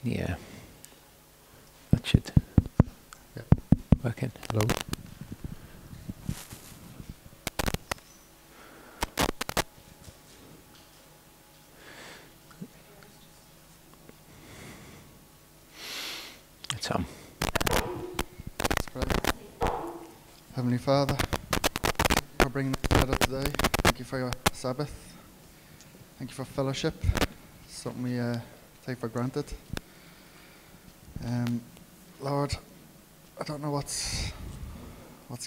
Yeah. That should work in. Hello. It's on. Let's pray. Heavenly Father, thank you for bringing us together today. Thank you for your Sabbath. Thank you for fellowship, something we take for granted. Lord, I don't know what's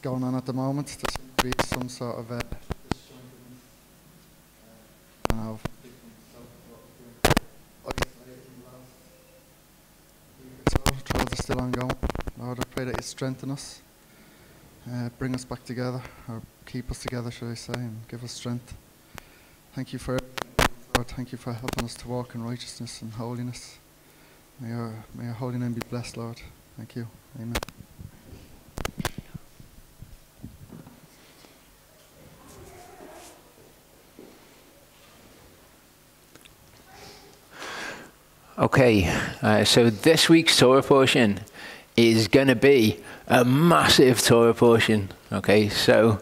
going on at the moment. There seems to be some sort of trials are still ongoing. Lord, I pray that you strengthen us, bring us back together, or keep us together, should I say, and give us strength. Thank you for everything, Lord. Thank you for helping us to walk in righteousness and holiness. May your holy name be blessed, Lord. Thank you. Amen. Okay, so this week's Torah portion is going to be a massive Torah portion. Okay, so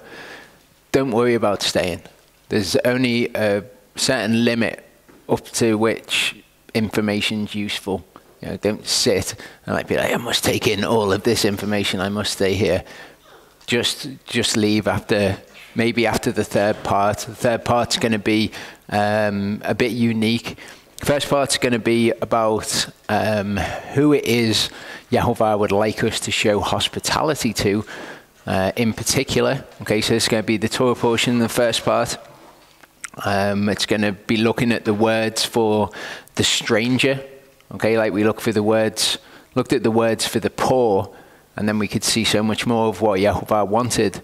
don't worry about staying. There's only a certain limit up to which information's useful. You know, don't sit and be like, I must take in all of this information. I must stay here. Just leave maybe after the third part. The third part's going to be a bit unique. First part's going to be about who it is Yehovah would like us to show hospitality to, in particular. Okay, so it's going to be the Torah portion in the first part. It's going to be looking at the words for the stranger. Okay, like we looked at the words for the poor, and then we could see so much more of what Yehovah wanted.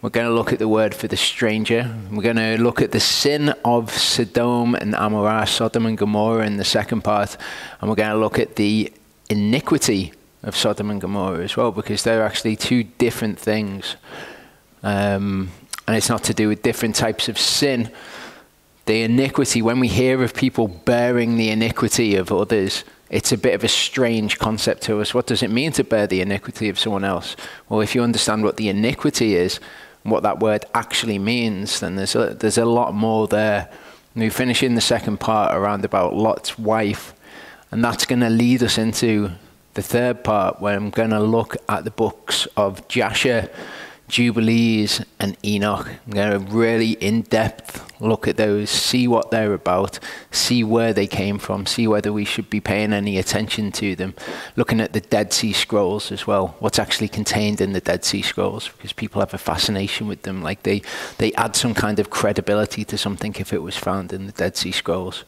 We're going to look at the word for the stranger. We're going to look at the sin of Sodom and Amorah, Sodom and Gomorrah in the second part. And we're going to look at the iniquity of Sodom and Gomorrah as well, because they're actually two different things. And it's not to do with different types of sin. The iniquity, when we hear of people bearing the iniquity of others, it's a bit of a strange concept to us. What does it mean to bear the iniquity of someone else? Well, if you understand what the iniquity is, what that word actually means, then there's a lot more there. And we finish in the second part around about Lot's wife, and that's going to lead us into the third part, where I'm going to look at the books of Jasher, Jubilees, and Enoch. I'm going to really in-depth look at those, see what they're about, see where they came from, see whether we should be paying any attention to them. Looking at the Dead Sea Scrolls as well, what's actually contained in the Dead Sea Scrolls, because people have a fascination with them. Like they add some kind of credibility to something if it was found in the Dead Sea Scrolls.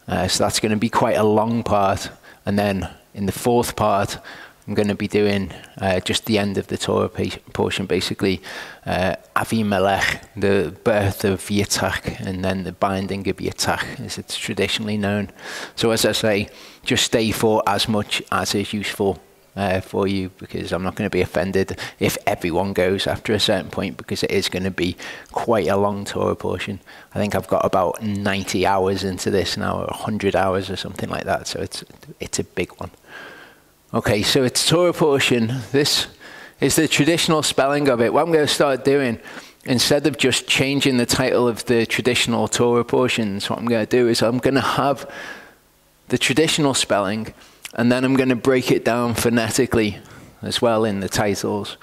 So that's going to be quite a long part. And then in the fourth part, I'm going to be doing just the end of the Torah portion, basically Avimelech, the birth of Yitzhak, and then the binding of Yitzhak, as it's traditionally known. So as I say, just stay for as much as is useful for you, because I'm not going to be offended if everyone goes after a certain point, because it is going to be quite a long Torah portion. I think I've got about 90 hours into this now, or 100 hours or something like that, so it's a big one. Okay, so it's Torah portion. This is the traditional spelling of it. What I'm going to start doing, instead of just changing the title of the traditional Torah portions, what I'm going to do is I'm going to have the traditional spelling, and then I'm going to break it down phonetically as well in the titles.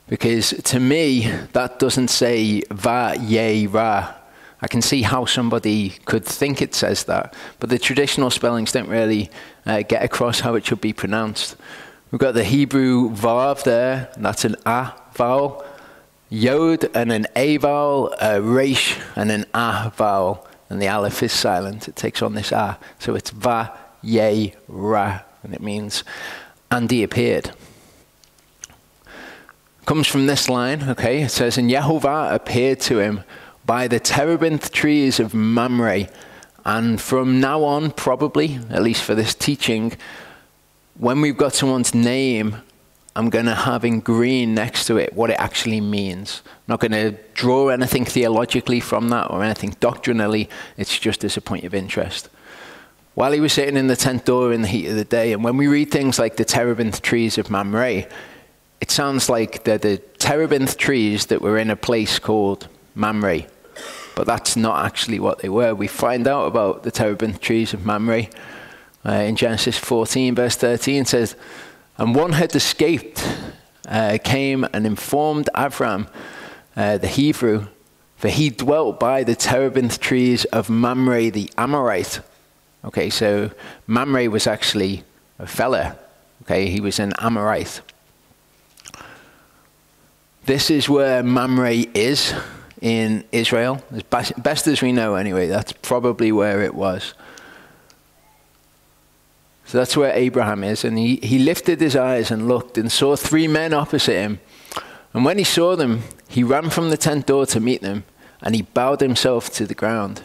Because to me, that doesn't say Vayera. I can see how somebody could think it says that, but the traditional spellings don't really get across how it should be pronounced. We've got the Hebrew vav there, and that's an a vowel, yod and an a vowel, a resh and an a vowel, and the aleph is silent. It takes on this a, so it's va-ye-ra, and it means, and he appeared. Comes from this line, okay, it says, and Yehovah appeared to him by the terebinth trees of Mamre. And from now on, probably, at least for this teaching, when we've got someone's name, I'm going to have in green next to it what it actually means. I'm not going to draw anything theologically from that or anything doctrinally. It's just as a point of interest. while he was sitting in the tent door in the heat of the day. And when we read things like the terebinth trees of Mamre, it sounds like they're the terebinth trees that were in a place called Mamre. But that's not actually what they were. We find out about the terebinth trees of Mamre in Genesis 14, verse 13. It says, and one had escaped, came and informed Avram, the Hebrew, for he dwelt by the terebinth trees of Mamre the Amorite. Okay, so Mamre was actually a fella. Okay, he was an Amorite. This is where Mamre is in Israel. As best as we know anyway, that's probably where it was. So that's where Abraham is. And he lifted his eyes and looked and saw 3 men opposite him. And when he saw them, he ran from the tent door to meet them. And he bowed himself to the ground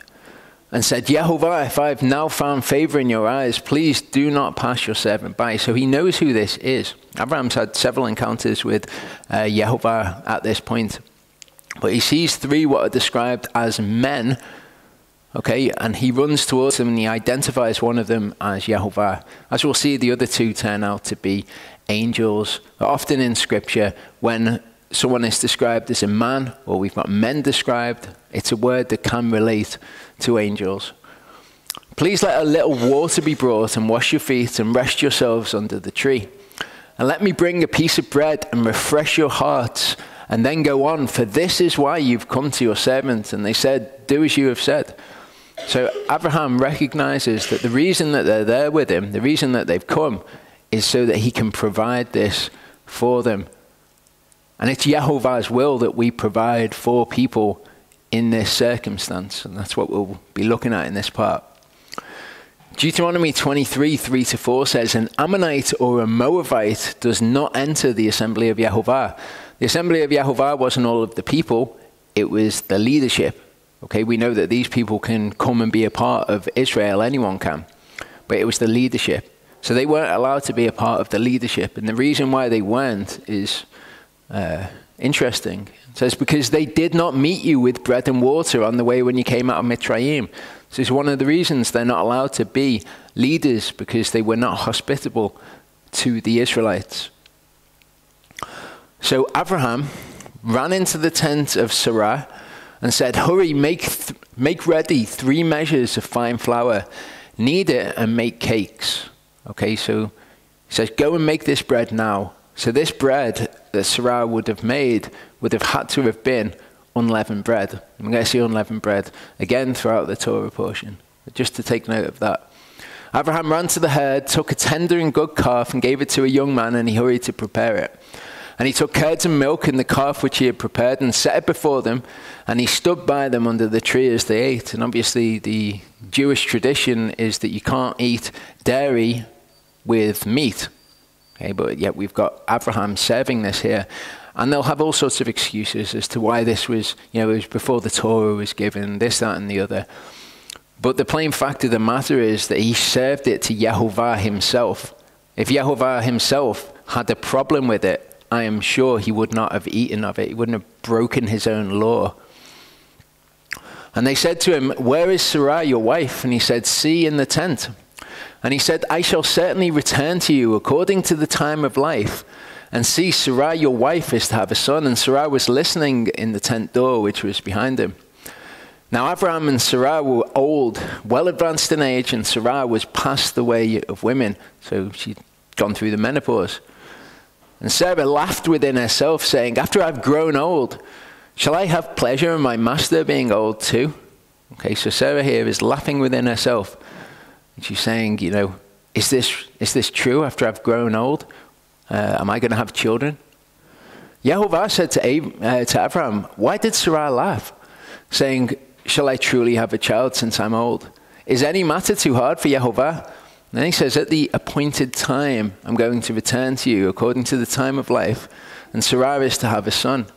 and said, Yehovah, if I have now found favor in your eyes, please do not pass your servant by. So he knows who this is. Abraham's had several encounters with Yehovah at this point. But he sees 3 what are described as men. Okay, and he runs towards them and he identifies one of them as Yehovah. As we'll see, the other 2 turn out to be angels. Often in Scripture, when someone is described as a man, or we've got men described, it's a word that can relate to angels. Please let a little water be brought and wash your feet and rest yourselves under the tree. And let me bring a piece of bread and refresh your hearts, and then go on, for this is why you've come to your servant. And they said, do as you have said. So Abraham recognizes that the reason that they're there with him, the reason that they've come, is so that he can provide this for them. And it's Yehovah's will that we provide for people in this circumstance. And that's what we'll be looking at in this part. Deuteronomy 23, 3-4 says, an Ammonite or a Moabite does not enter the assembly of Yehovah. The assembly of Yehovah wasn't all of the people, it was the leadership. Okay, we know that these people can come and be a part of Israel, anyone can. But it was the leadership. So they weren't allowed to be a part of the leadership. And the reason why they weren't is interesting. It says, because they did not meet you with bread and water on the way when you came out of Mitzrayim. This is one of the reasons they're not allowed to be leaders, because they were not hospitable to the Israelites. So Abraham ran into the tent of Sarah and said, hurry, make ready 3 measures of fine flour, knead it and make cakes. Okay, so he says, go and make this bread now. So this bread that Sarah would have made would have had to have been unleavened bread. I'm going to see unleavened bread again throughout the Torah portion, just to take note of that. Abraham ran to the herd, took a tender and good calf and gave it to a young man, and he hurried to prepare it. And he took curds and milk and the calf which he had prepared and set it before them, and he stood by them under the tree as they ate. And obviously the Jewish tradition is that you can't eat dairy with meat. Okay, but yet we've got Abraham serving this here. And they'll have all sorts of excuses as to why this was, it was before the Torah was given, this, that, and the other. But the plain fact of the matter is that he served it to Yehovah himself. If Yehovah himself had a problem with it, I am sure he would not have eaten of it. He wouldn't have broken his own law. And they said to him, where is Sarah, your wife? And he said, see, in the tent. And he said, I shall certainly return to you according to the time of life. And see, Sarah, your wife, is to have a son. And Sarah was listening in the tent door, which was behind him. Now Abraham and Sarah were old, well advanced in age, and Sarah was past the way of women. So she'd gone through the menopause. And Sarah laughed within herself, saying, after I've grown old, shall I have pleasure in my master being old too? Okay, so Sarah here is laughing within herself. And she's saying, is this true after I've grown old? Am I going to have children? Yehovah said to Abraham, why did Sarah laugh, saying, shall I truly have a child since I'm old? Is any matter too hard for Yehovah? And then he says, at the appointed time, I'm going to return to you according to the time of life, and Sarah is to have a son.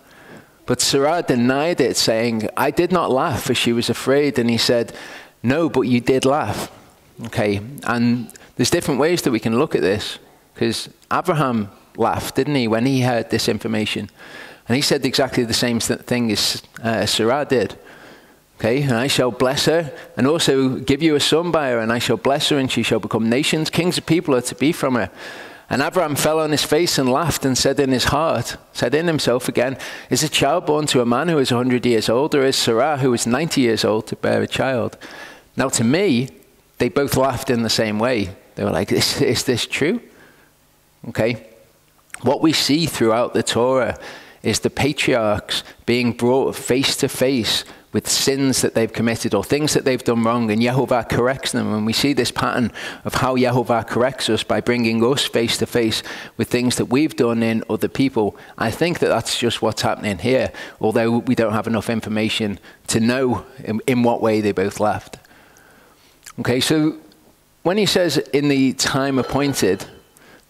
But Sarah denied it, saying, I did not laugh, for she was afraid. And he said, no, but you did laugh. Okay, and there's different ways that we can look at this, because Abraham laughed, didn't he, when he heard this information? And he said exactly the same thing as Sarah did. Okay, and I shall bless her, and also give you a son by her, and I shall bless her, and she shall become nations. Kings of people are to be from her. And Abraham fell on his face and laughed, and said in his heart, said in himself again, is a child born to a man who is 100 years old, or is Sarah, who is 90 years old, to bear a child? Now to me, they both laughed in the same way. They were like, is this true? Okay. What we see throughout the Torah is the patriarchs being brought face to face with sins that they've committed or things that they've done wrong, and Yehovah corrects them. And we see this pattern of how Yehovah corrects us by bringing us face to face with things that we've done in other people. I think that that's just what's happening here, although we don't have enough information to know in what way they both left. Okay, so when he says in the time appointed,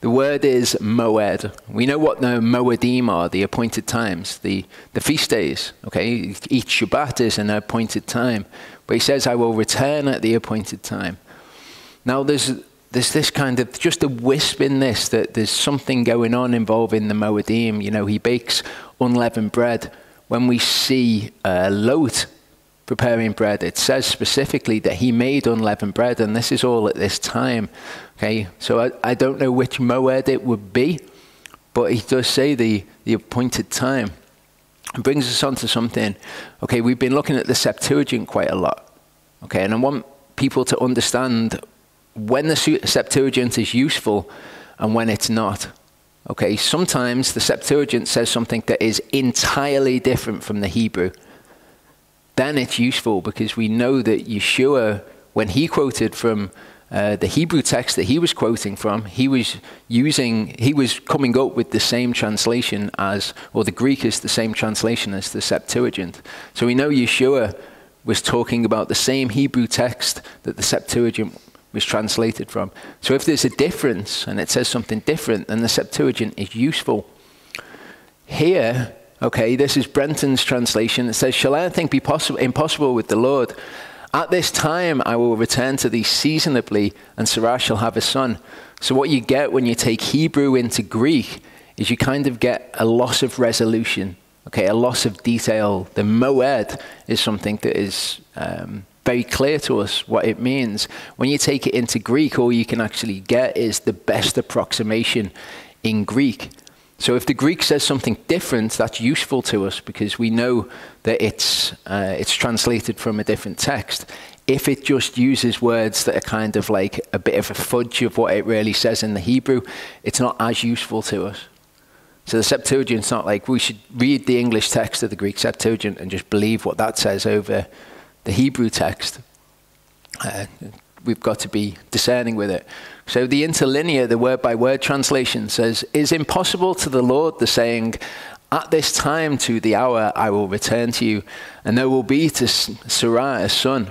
the word is moed. We know what the moedim are, the appointed times, the feast days. Okay, each Shabbat is an appointed time. But he says, I will return at the appointed time. Now there's this kind of, just a wisp in this, that there's something going on involving the moedim. You know, he bakes unleavened bread. When we see Lot preparing bread, it says specifically that he made unleavened bread, and this is all at this time. Okay, so I don't know which moed it would be, but he does say the appointed time. It brings us on to something. Okay, we've been looking at the Septuagint quite a lot. Okay, and I want people to understand when the Septuagint is useful and when it's not. Okay, sometimes the Septuagint says something that is entirely different from the Hebrew. Then it's useful because we know that Yeshua, when he quoted from the Hebrew text that he was quoting from, he was coming up with the same translation as, or the Greek is the same translation as the Septuagint. So we know Yeshua was talking about the same Hebrew text that the Septuagint was translated from. So if there's a difference and it says something different, then the Septuagint is useful. Here, okay, this is Brenton's translation. It says, shall anything be impossible with the Lord? At this time I will return to thee seasonably, and Sarah shall have a son. So what you get when you take Hebrew into Greek is you kind of get a loss of resolution, okay, a loss of detail. The moed is something that is very clear to us what it means. When you take it into Greek, all you can actually get is the best approximation in Greek. So if the Greek says something different, that's useful to us because we know that it's translated from a different text. If it just uses words that are kind of like a bit of a fudge of what it really says in the Hebrew, it's not as useful to us. So the Septuagint's not like we should read the English text of the Greek Septuagint and just believe what that says over the Hebrew text. We've got to be discerning with it. So the interlinear, the word-by-word translation says, is impossible to the Lord the saying, at this time to the hour I will return to you, and there will be to Sarah a son.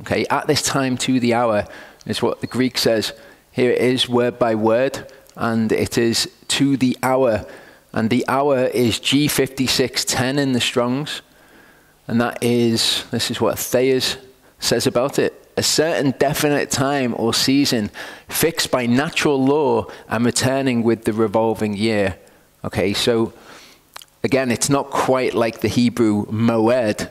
Okay, at this time to the hour is what the Greek says. Here it is word by word, and it is to the hour. And the hour is G5610 in the Strongs. And that is, this is what Thayers says about it. A certain definite time or season fixed by natural law and returning with the revolving year. Okay, so again, it's not quite like the Hebrew moed,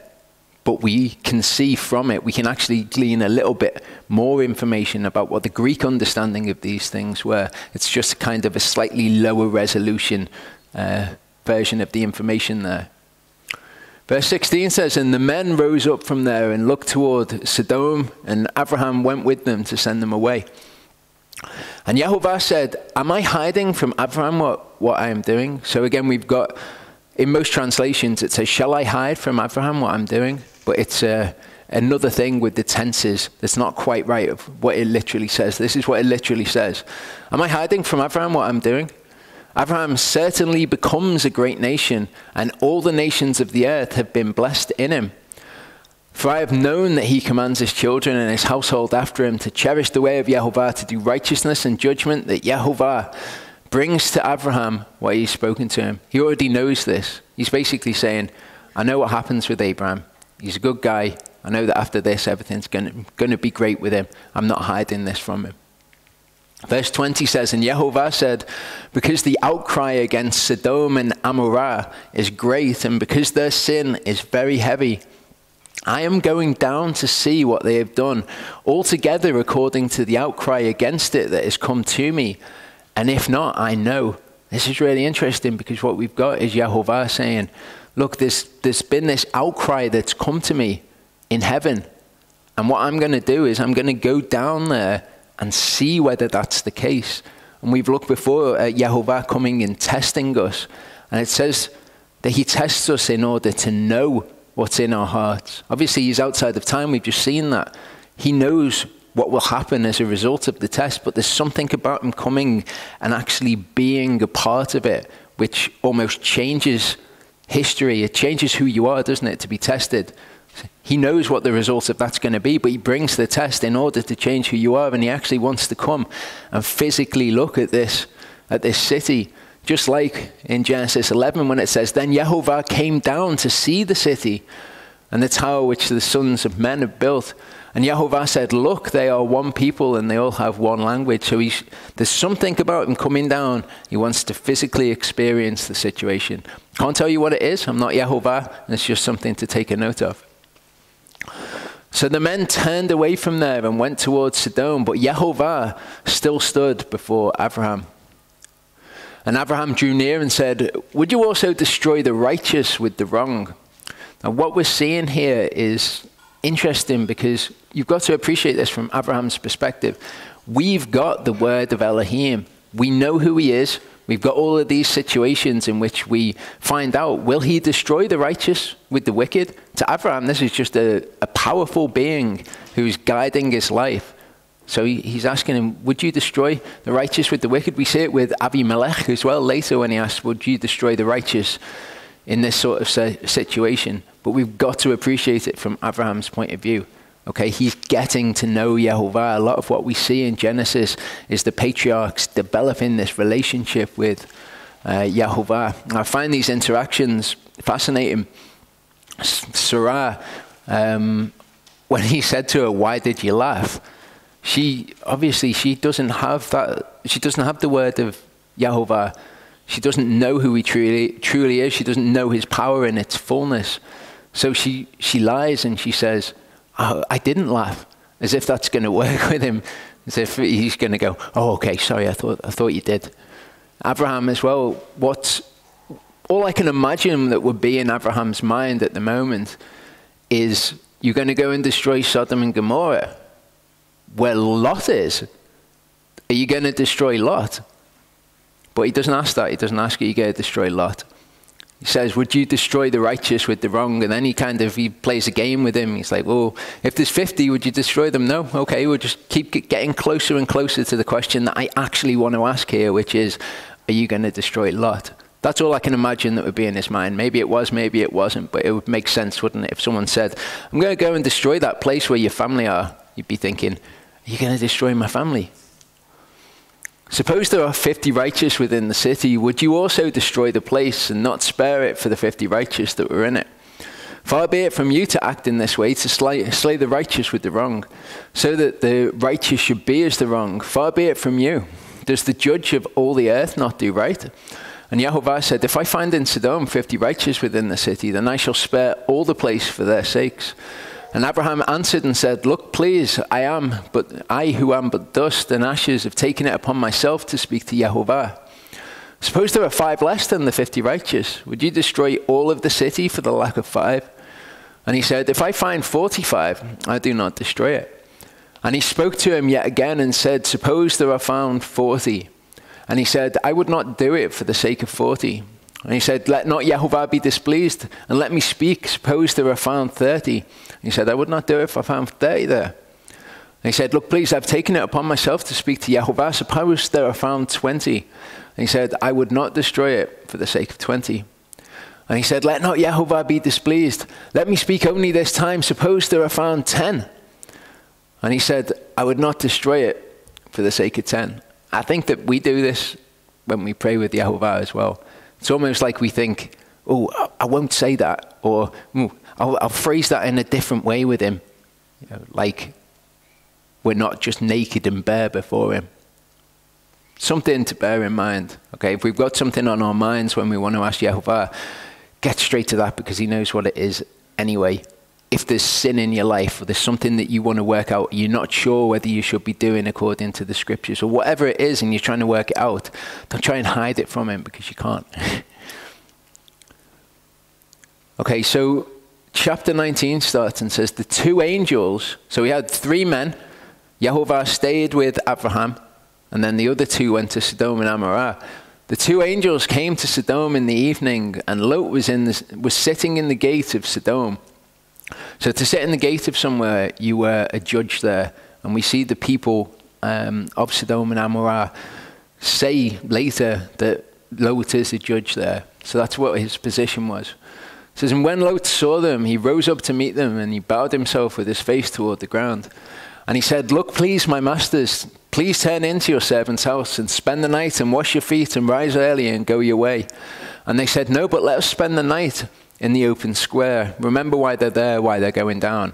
but we can see from it, we can actually glean a little bit more information about what the Greek understanding of these things were. It's just kind of a slightly lower resolution version of the information there. Verse 16 says, and the men rose up from there and looked toward Sodom, and Abraham went with them to send them away. And Yehovah said, am I hiding from Abraham what I am doing? So again, we've got, in most translations, it says, shall I hide from Abraham what I'm doing? But it's another thing with the tenses that's not quite right of what it literally says. This is what it literally says. Am I hiding from Abraham what I'm doing? Abraham certainly becomes a great nation, and all the nations of the earth have been blessed in him. For I have known that he commands his children and his household after him to cherish the way of Yehovah, to do righteousness and judgment, that Yehovah brings to Abraham what he's spoken to him. He already knows this. He's basically saying, I know what happens with Abraham. He's a good guy. I know that after this, everything's going to be great with him. I'm not hiding this from him. Verse 20 says, and Yehovah said, because the outcry against Sodom and Amorah is great, and because their sin is very heavy, I am going down to see what they have done, altogether according to the outcry against it that has come to me. And if not, I know. This is really interesting, because what we've got is Yehovah saying, look, there's been this outcry that's come to me in heaven. And what I'm going to do is I'm going to go down there and see whether that's the case. And we've looked before at Yehovah coming and testing us. And it says that he tests us in order to know what's in our hearts. Obviously, he's outside of time. We've just seen that. He knows what will happen as a result of the test, but there's something about him coming and actually being a part of it, which almost changes history. It changes who you are, doesn't it, to be tested. He knows what the result of that's going to be, but he brings the test in order to change who you are, and he actually wants to come and physically look at this city. Just like in Genesis 11 when it says, then Yehovah came down to see the city and the tower which the sons of men have built. And Yehovah said, look, they are one people and they all have one language. So there's something about him coming down. He wants to physically experience the situation. Can't tell you what it is. I'm not Yehovah. It's just something to take a note of. So the men turned away from there and went towards Sodom, but Yehovah still stood before Abraham. And Abraham drew near and said, would you also destroy the righteous with the wrong? Now what we're seeing here is interesting, because you've got to appreciate this from Abraham's perspective. We've got the word of Elohim. We know who he is. We've got all of these situations in which we find out, will he destroy the righteous with the wicked? To Abraham, this is just a powerful being who's guiding his life. So he's asking him, would you destroy the righteous with the wicked? We see it with Abimelech as well later when he asks, would you destroy the righteous in this sort of situation? But we've got to appreciate it from Abraham's point of view. Okay, he's getting to know Yehovah. A lot of what we see in Genesis is the patriarchs developing this relationship with Yehovah. I find these interactions fascinating. Sarah, when he said to her, why did you laugh? She doesn't have that. She doesn't have the word of Yehovah. She doesn't know who he truly is. She doesn't know his power in its fullness. So she lies and she says, oh, I didn't laugh, as if that's going to work with him, as if he's going to go, oh, okay, sorry, I thought you did. Abraham as well, all I can imagine that would be in Abraham's mind at the moment is, you're going to go and destroy Sodom and Gomorrah, where Lot is. Are you going to destroy Lot? But he doesn't ask that. He doesn't ask, are you going to destroy Lot? He says, would you destroy the righteous with the wrong? And then he plays a game with him. He's like, well, if there's 50, would you destroy them? No? Okay, we'll just keep getting closer and closer to the question that I actually want to ask here, which is, are you going to destroy Lot? That's all I can imagine that would be in his mind. Maybe it was, maybe it wasn't, but it would make sense, wouldn't it? If someone said, I'm going to go and destroy that place where your family are, you'd be thinking, are you going to destroy my family? Suppose there are 50 righteous within the city. Would you also destroy the place and not spare it for the 50 righteous that were in it? Far be it from you to act in this way, to slay the righteous with the wrong, so that the righteous should be as the wrong. Far be it from you. Does the judge of all the earth not do right? And Yehovah said, if I find in Sodom 50 righteous within the city, then I shall spare all the place for their sakes. And Abraham answered and said, look, please, I who am but dust and ashes have taken it upon myself to speak to Yehovah. Suppose there are 5 less than the 50 righteous. Would you destroy all of the city for the lack of 5? And he said, if I find 45, I do not destroy it. And he spoke to him yet again and said, suppose there are found 40. And he said, I would not do it for the sake of 40. And he said, let not Yehovah be displeased, and let me speak. Suppose there are found 30. And he said, I would not do it if I found 30 there. And he said, look, please, I've taken it upon myself to speak to Yehovah. Suppose there are found 20. And he said, I would not destroy it for the sake of 20. And he said, let not Yehovah be displeased. Let me speak only this time. Suppose there are found 10. And he said, I would not destroy it for the sake of 10. I think that we do this when we pray with Yehovah as well. It's almost like we think, oh, I won't say that, or I'll phrase that in a different way with him. You know, like we're not just naked and bare before him. Something to bear in mind. Okay, if we've got something on our minds when we want to ask Yehovah, get straight to that, because he knows what it is anyway. if there's sin in your life, or there's something that you want to work out, you're not sure whether you should be doing according to the scriptures, or whatever it is, and you're trying to work it out, don't try and hide it from him, because you can't. Okay, so chapter 19 starts and says the two angels, so we had three men. Yehovah stayed with Abraham, and then the other two went to Sodom and Amorah. The two angels came to Sodom in the evening, and Lot was sitting in the gate of Sodom. So to sit in the gate of somewhere, you were a judge there. And we see the people of Sodom and Amorah say later that Lot is a judge there. So that's what his position was. It says, and when Lot saw them, he rose up to meet them, and he bowed himself with his face toward the ground. And he said, look, please, my masters, please turn into your servant's house and spend the night and wash your feet and rise early and go your way. And they said, no, but let us spend the night in the open square. Remember why they're there, why they're going down.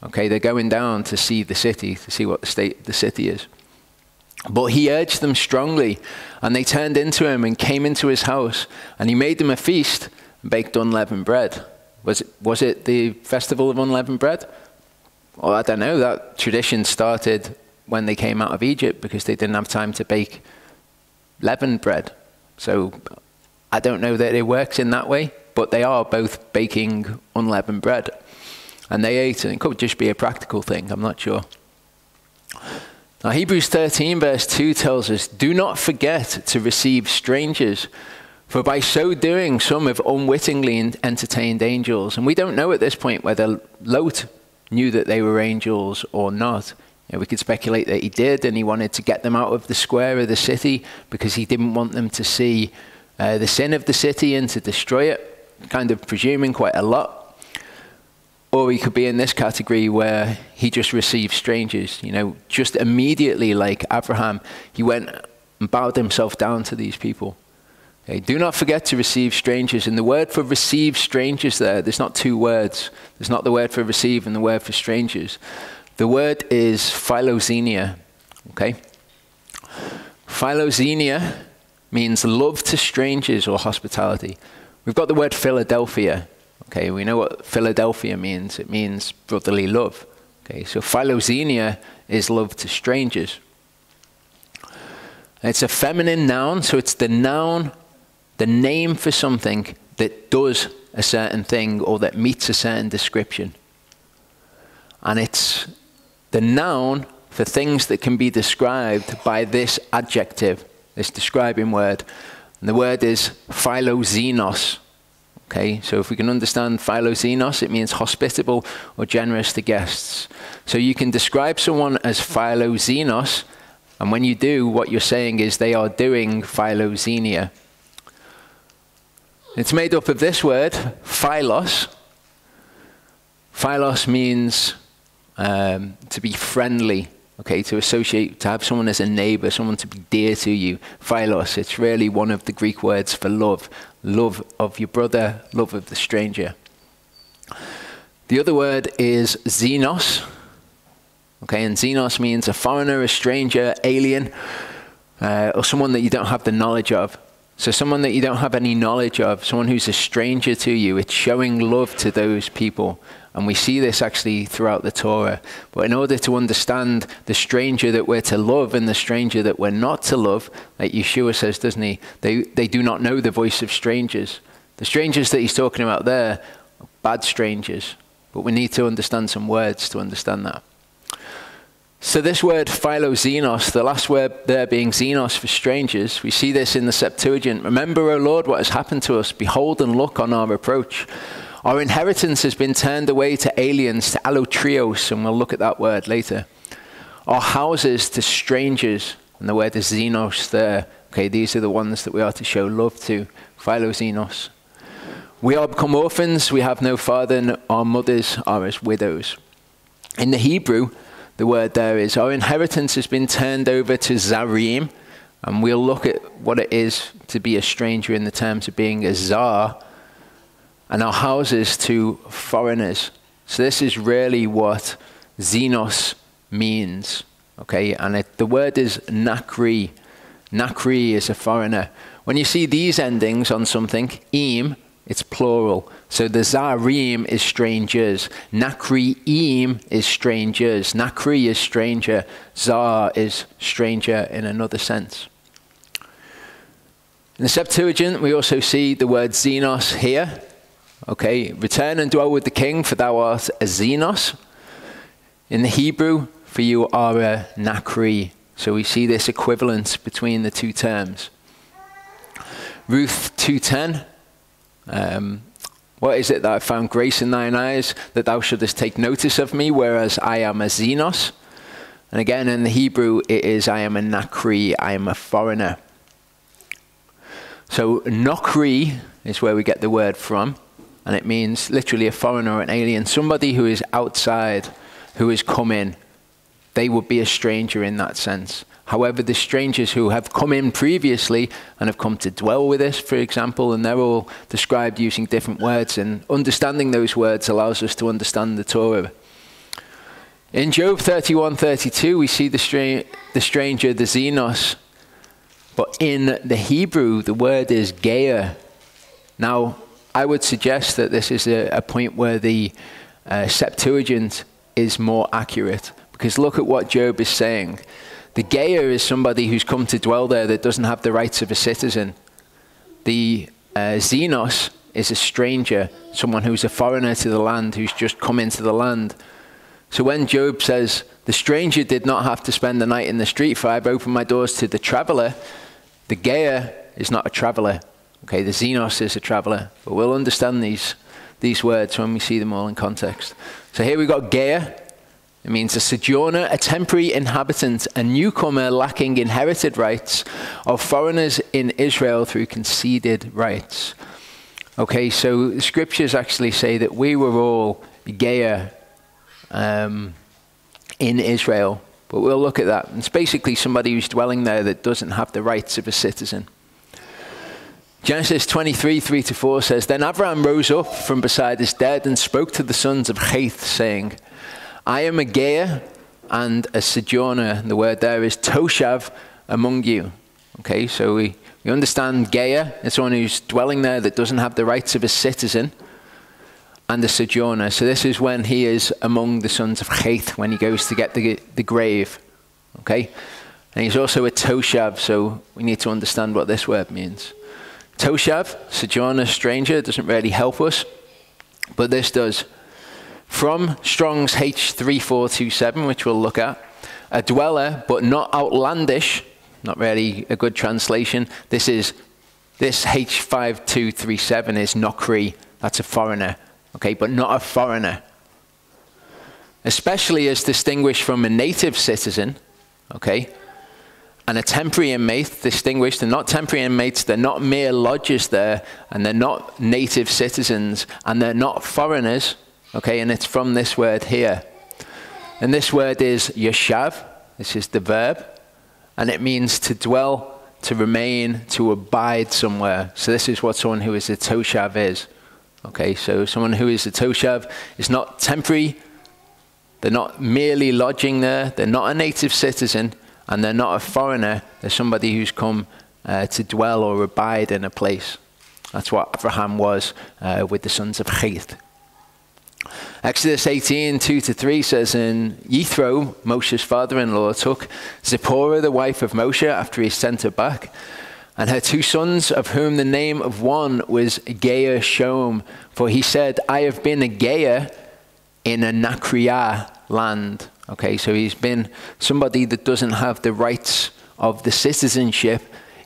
Okay, they're going down to see the city, to see what the state the city is. But he urged them strongly, and they turned into him and came into his house, and he made them a feast and baked unleavened bread. Was it the festival of unleavened bread? Well, I don't know. That tradition started when they came out of Egypt, because they didn't have time to bake leavened bread. So I don't know that it works in that way, but they are both baking unleavened bread. And they ate, and it could just be a practical thing, I'm not sure. Now, Hebrews 13 verse 2 tells us, do not forget to receive strangers, for by so doing some have unwittingly entertained angels. And we don't know at this point whether Lot knew that they were angels or not. You know, we could speculate that he did, and he wanted to get them out of the square of the city because he didn't want them to see the sin of the city and to destroy it, kind of presuming quite a lot. Or he could be in this category where he just received strangers, you know, just immediately, like Abraham, he went and bowed himself down to these people. Okay, do not forget to receive strangers. And the word for receive strangers there's not two words. There's not the word for receive and the word for strangers. The word is philoxenia, okay? Philoxenia means love to strangers or hospitality. We've got the word Philadelphia. Okay, we know what Philadelphia means. It means brotherly love. Okay, so philoxenia is love to strangers. It's a feminine noun, so it's the noun, the name for something that does a certain thing or that meets a certain description. And it's the noun for things that can be described by this adjective, this describing word. And the word is philoxenos. Okay, so if we can understand philoxenos, it means hospitable or generous to guests. So you can describe someone as philoxenos, and when you do, what you're saying is they are doing philoxenia. It's made up of this word, philos. Philos means to be friendly, okay, to associate, to have someone as a neighbor, someone to be dear to you. Philos, it's really one of the Greek words for love. Love of your brother, love of the stranger. The other word is xenos. Okay, and xenos means a foreigner, a stranger, alien, or someone that you don't have the knowledge of. So someone that you don't have any knowledge of, someone who's a stranger to you, it's showing love to those people. And we see this actually throughout the Torah. But in order to understand the stranger that we're to love and the stranger that we're not to love, like Yeshua says, doesn't he? They do not know the voice of strangers. The strangers that he's talking about there are bad strangers. But we need to understand some words to understand that. So this word philoxenos, the last word there being xenos for strangers, we see this in the Septuagint. Remember, O Lord, what has happened to us. Behold and look on our reproach. Our inheritance has been turned away to aliens, to allotrios, and we'll look at that word later. Our houses to strangers, and the word is xenos there. Okay, these are the ones that we are to show love to, philoxenos. We are become orphans, we have no father, and our mothers are as widows. In the Hebrew, the word there is, our inheritance has been turned over to zarim, and we'll look at what it is to be a stranger in the terms of being a zar, and our houses to foreigners. So this is really what xenos means, okay? And the word is nakri. Nakri is a foreigner. When you see these endings on something, im, It's plural. So the Zarim is strangers. Nakri'im is strangers. Nakri is stranger. Zar is stranger in another sense. In the Septuagint, we also see the word xenos here. Okay, return and dwell with the king, for thou art a xenos. In the Hebrew, for you are a nakri. So we see this equivalence between the two terms. Ruth 2:10. What is it that I found grace in thine eyes, that thou shouldest take notice of me, whereas I am a xenos? And again, in the Hebrew, it is I am a nakri, I am a foreigner. So nokri is where we get the word from, and it means literally a foreigner or an alien, somebody who is outside, who has come in. They would be a stranger in that sense. However, the strangers who have come in previously and have come to dwell with us, for example, and they're all described using different words, and understanding those words allows us to understand the Torah. In Job 31:32, we see the stranger, the xenos, but in the Hebrew, the word is geir. Now, I would suggest that this is a point where the Septuagint is more accurate, because look at what Job is saying. The geir is somebody who's come to dwell there that doesn't have the rights of a citizen. The xenos is a stranger, someone who's a foreigner to the land, who's just come into the land. So when Job says, the stranger did not have to spend the night in the street, for I've opened my doors to the traveler, the geir is not a traveler. Okay, the xenos is a traveler. But we'll understand these words when we see them all in context. So here we've got geir. It means a sojourner, a temporary inhabitant, a newcomer lacking inherited rights, of foreigners in Israel through conceded rights. Okay, so the scriptures actually say that we were all geir in Israel. But we'll look at that. It's basically somebody who's dwelling there that doesn't have the rights of a citizen. Genesis 23:3-4 says, Then Abraham rose up from beside his dead and spoke to the sons of Heth, saying, I am a geir and a sojourner. The word there is toshav among you. Okay, so we understand geir is someone who's dwelling there that doesn't have the rights of a citizen, and a sojourner. So this is when he is among the sons of Heth, when he goes to get the grave. Okay, and he's also a toshav, so we need to understand what this word means. Toshav, sojourner, stranger, doesn't really help us, but this does. From Strong's H3427, which we'll look at, a dweller, but not outlandish, not really a good translation. This H5237 is nokri, that's a foreigner, okay, but not a foreigner. Especially as distinguished from a native citizen, okay, and a temporary inmate, distinguished. They're not temporary inmates, they're not mere lodgers there, and they're not native citizens, and they're not foreigners. Okay, and it's from this word here. And this word is yashav. This is the verb. And it means to dwell, to remain, to abide somewhere. So this is what someone who is a toshav is. Okay, so someone who is a toshav is not temporary. They're not merely lodging there. They're not a native citizen. And they're not a foreigner. They're somebody who's come to dwell or abide in a place. That's what Abraham was with the sons of Heth. Exodus 18:2-3 says, in Yethro, Moshe's father-in-law, took Zipporah, the wife of Moshe, after he sent her back, and her two sons, of whom the name of one was Geir-shom, for he said, I have been a geir in a Nakriah land. Okay, so he's been somebody that doesn't have the rights of the citizenship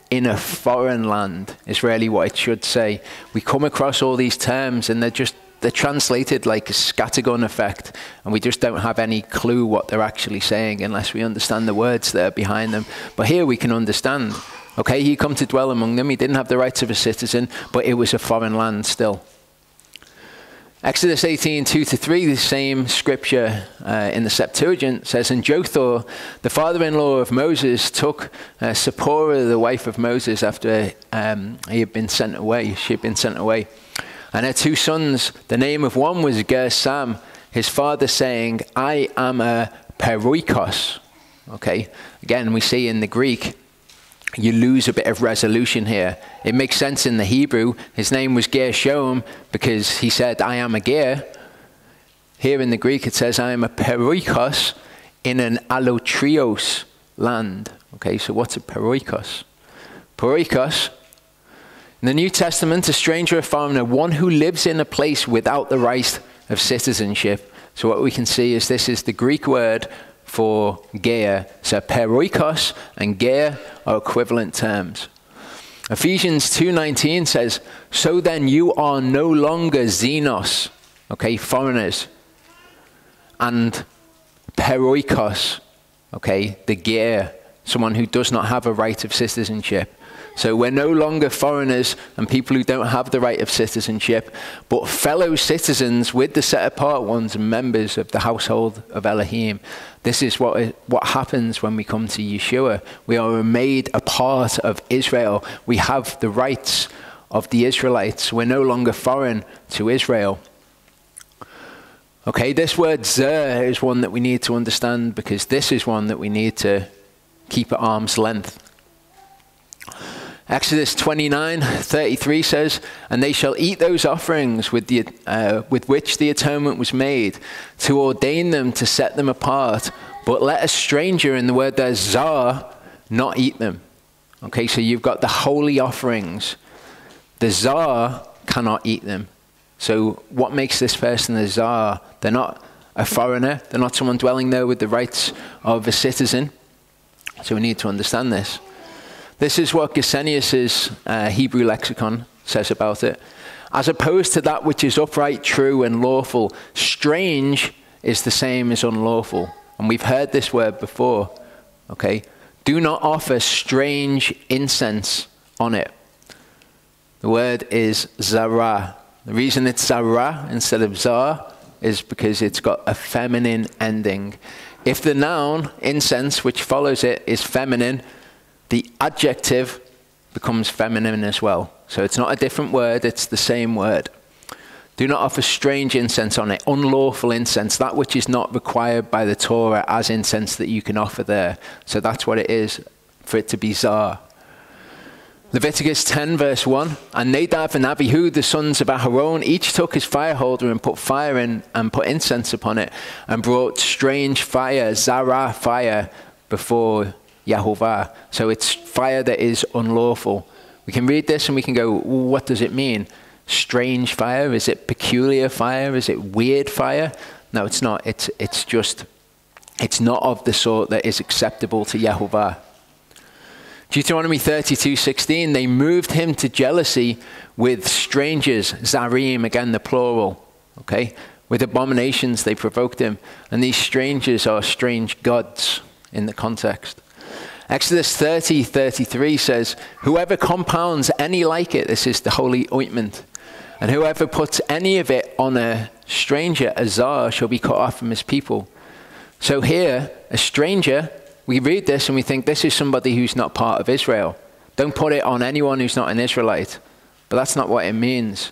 in a foreign land, is really what it should say. We come across all these terms and they're translated like a scattergun effect, and we just don't have any clue what they're actually saying unless we understand the words that are behind them. But here we can understand. Okay, he come to dwell among them. He didn't have the rights of a citizen, but it was a foreign land still. Exodus 18:2-3, the same scripture in the Septuagint says, and Jothor, the father-in-law of Moses, took Zipporah, the wife of Moses, after he had been sent away. She had been sent away. And her two sons, the name of one was Gersam, his father saying, I am a peroikos. Okay, again, we see in the Greek, you lose a bit of resolution here. It makes sense in the Hebrew. His name was Gershom because he said, I am a ger. Here in the Greek it says, I am a peroikos in an allotrios land. Okay, so what's a peroikos? Peroikos, in the New Testament, a stranger, a foreigner, one who lives in a place without the right of citizenship. So what we can see is this is the Greek word for ger. So peroikos and ger are equivalent terms. Ephesians 2:19 says, so then you are no longer xenos, okay, foreigners, and peroikos, okay, the ger, someone who does not have a right of citizenship. So we're no longer foreigners and people who don't have the right of citizenship, but fellow citizens with the set-apart ones and members of the household of Elohim. This is what happens when we come to Yeshua. We are made a part of Israel. We have the rights of the Israelites. We're no longer foreign to Israel. Okay, this word zer is one that we need to understand because this is one that we need to keep at arm's length. Exodus 29:33 says, and they shall eat those offerings with which the atonement was made, to ordain them, to set them apart. But let a stranger, in the word there, zar, not eat them. Okay, so you've got the holy offerings. The zar cannot eat them. So what makes this person a zar? They're not a foreigner. They're not someone dwelling there with the rights of a citizen. So we need to understand this. This is what Gesenius's Hebrew lexicon says about it. As opposed to that which is upright, true, and lawful, strange is the same as unlawful. And we've heard this word before. Okay? Do not offer strange incense on it. The word is zara. The reason it's zara instead of zar is because it's got a feminine ending. If the noun, incense, which follows it, is feminine, the adjective becomes feminine as well. So it's not a different word, it's the same word. Do not offer strange incense on it, unlawful incense, that which is not required by the Torah as incense that you can offer there. So that's what it is, for it to be zar. Leviticus 10 verse 1, and Nadab and Abihu, the sons of Aharon, each took his fire holder and put fire in and put incense upon it, and brought strange fire, zara fire, before Yahovah. So it's fire that is unlawful. We can read this and we can go, what does it mean? Strange fire? Is it peculiar fire? Is it weird fire? No, it's not. It's just, it's not of the sort that is acceptable to Yahovah. Deuteronomy 32:16, they moved him to jealousy with strangers, zarim, again the plural, okay? With abominations they provoked him. And these strangers are strange gods in the context. Exodus 30:33 says, whoever compounds any like it, this is the holy ointment, and whoever puts any of it on a stranger, a zar, shall be cut off from his people. So here, a stranger, we read this and we think this is somebody who's not part of Israel. Don't put it on anyone who's not an Israelite. But that's not what it means.